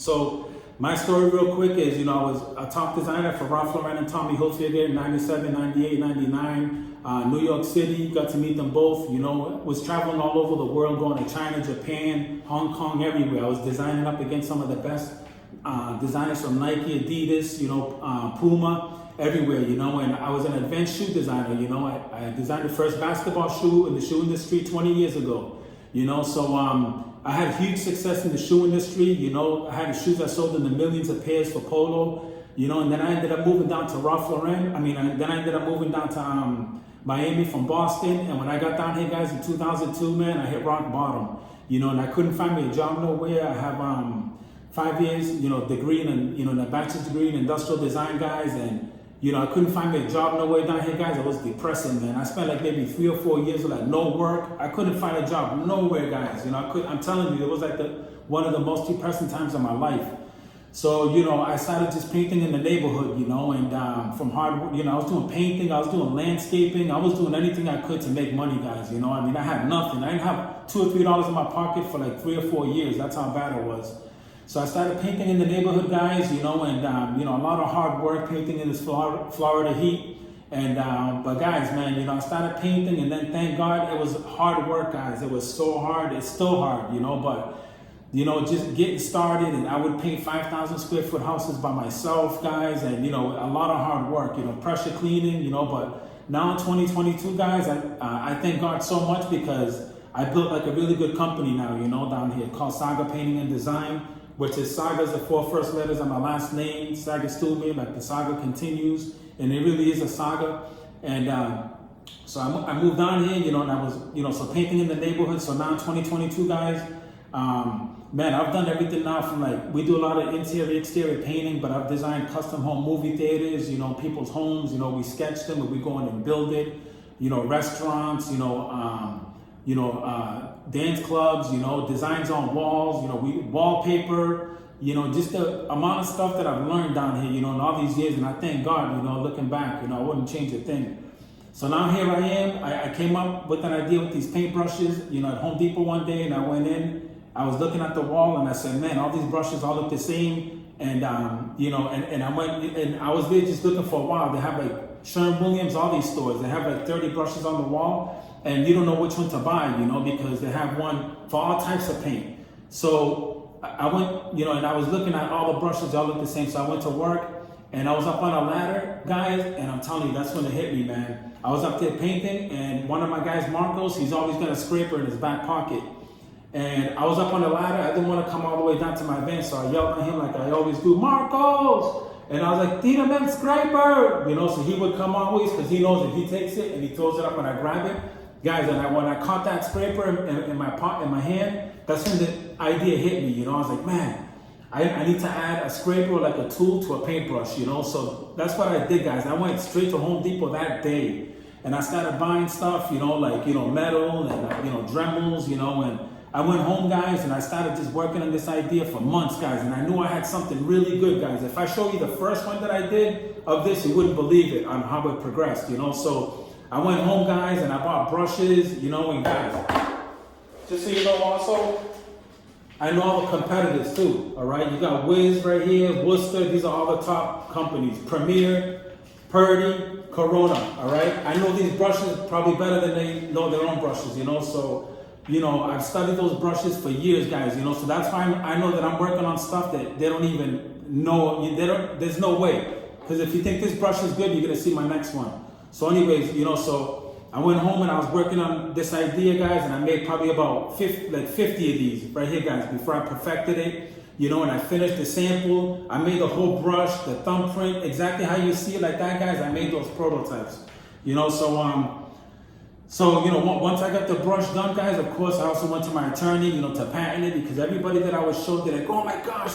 So my story real quick is, I was a top designer for Ralph Lauren and Tommy Hilfiger in 97, 98, 99, New York City, got to meet them both, was traveling all over the world, going to China, Japan, Hong Kong, everywhere. I was designing up against some of the best designers from Nike, Adidas, Puma, everywhere, and I was an advanced shoe designer, I designed the first basketball shoe in the shoe industry 20 years ago, so I had huge success in the shoe industry, I had the shoes I sold in the millions of pairs for Polo, and then I ended up moving down to Ralph Lauren, then I ended up moving down to Miami from Boston, and when I got down here, guys, in 2002, man, I hit rock bottom, and I couldn't find me a job nowhere. I have 5 years, degree in a bachelor's degree in industrial design, guys, and I couldn't find me a job nowhere down here, guys. It was depressing, man. I spent like maybe 3 or 4 years with like no work. I couldn't find a job nowhere, guys. I'm telling you, it was like one of the most depressing times of my life. So, I started just painting in the neighborhood, and from hard, I was doing painting, I was doing landscaping, I was doing anything I could to make money, guys. I had nothing. I didn't have $2 or $3 in my pocket for like 3 or 4 years. That's how bad it was. So I started painting in the neighborhood, guys, and a lot of hard work painting in this Florida heat. And, but guys, man, I started painting, and then thank God it was hard work, guys. It was so hard. It's still hard, but, just getting started, and I would paint 5,000 square foot houses by myself, guys, and, a lot of hard work, pressure cleaning, but now in 2022, guys, I thank God so much because I built like a really good company now, down here called Saga Painting and Design, which is Saga is the 4 first letters of my last name, Sagastume, like the saga continues, and it really is a saga. And so I moved down here, and I was, so painting in the neighborhood. So now in 2022, guys, man, I've done everything now from like, we do a lot of interior, exterior painting, but I've designed custom home movie theaters, people's homes, we sketch them, and we go in and build it, restaurants, dance clubs, designs on walls, wallpaper, just the amount of stuff that I've learned down here, in all these years. And I thank God, looking back, I wouldn't change a thing. So now here I am. I came up with an idea with these paintbrushes, at Home Depot one day, and I went in, I was looking at the wall, and I said, man, all these brushes all look the same. And, and I went, and I was there just looking for a while. They have like Sherwin-Williams, all these stores, they have like 30 brushes on the wall. And you don't know which one to buy, because they have one for all types of paint. So I went, and I was looking at all the brushes, they all look the same. So I went to work, and I was up on a ladder, guys, and I'm telling you, that's when it hit me, man. I was up there painting, and one of my guys, Marcos, he's always got a scraper in his back pocket. And I was up on the ladder, I didn't want to come all the way down to my van, so I yelled at him like I always do, Marcos! And I was like, Tita man, scraper! So he would come always, because he knows if he takes it and he throws it up and I grab it. Guys, and when I caught that scraper in my hand, that's when the idea hit me, I was like, man, I need to add a scraper, like a tool to a paintbrush, So that's what I did, guys. I went straight to Home Depot that day, and I started buying stuff, like, metal and, Dremels, and I went home, guys, and I started just working on this idea for months, guys, and I knew I had something really good, guys. If I show you the first one that I did of this, you wouldn't believe it on how it progressed, So I went home, guys, and I bought brushes, and guys, just so you know also, I know all the competitors too, all right? You got Wiz right here, Worcester, these are all the top companies. Premier, Purdy, Corona, all right? I know these brushes probably better than they know their own brushes, so, I've studied those brushes for years, guys, so that's why I know that I'm working on stuff that they don't even know, there's no way. Because if you think this brush is good, you're gonna see my next one. So anyways, so I went home and I was working on this idea, guys, and I made probably about 50 of these right here, guys, before I perfected it, and I finished the sample. I made the whole brush, the thumbprint, exactly how you see it like that, guys. I made those prototypes, so once I got the brush done, guys, of course, I also went to my attorney, to patent it, because everybody that I was showing, they're like, oh my gosh,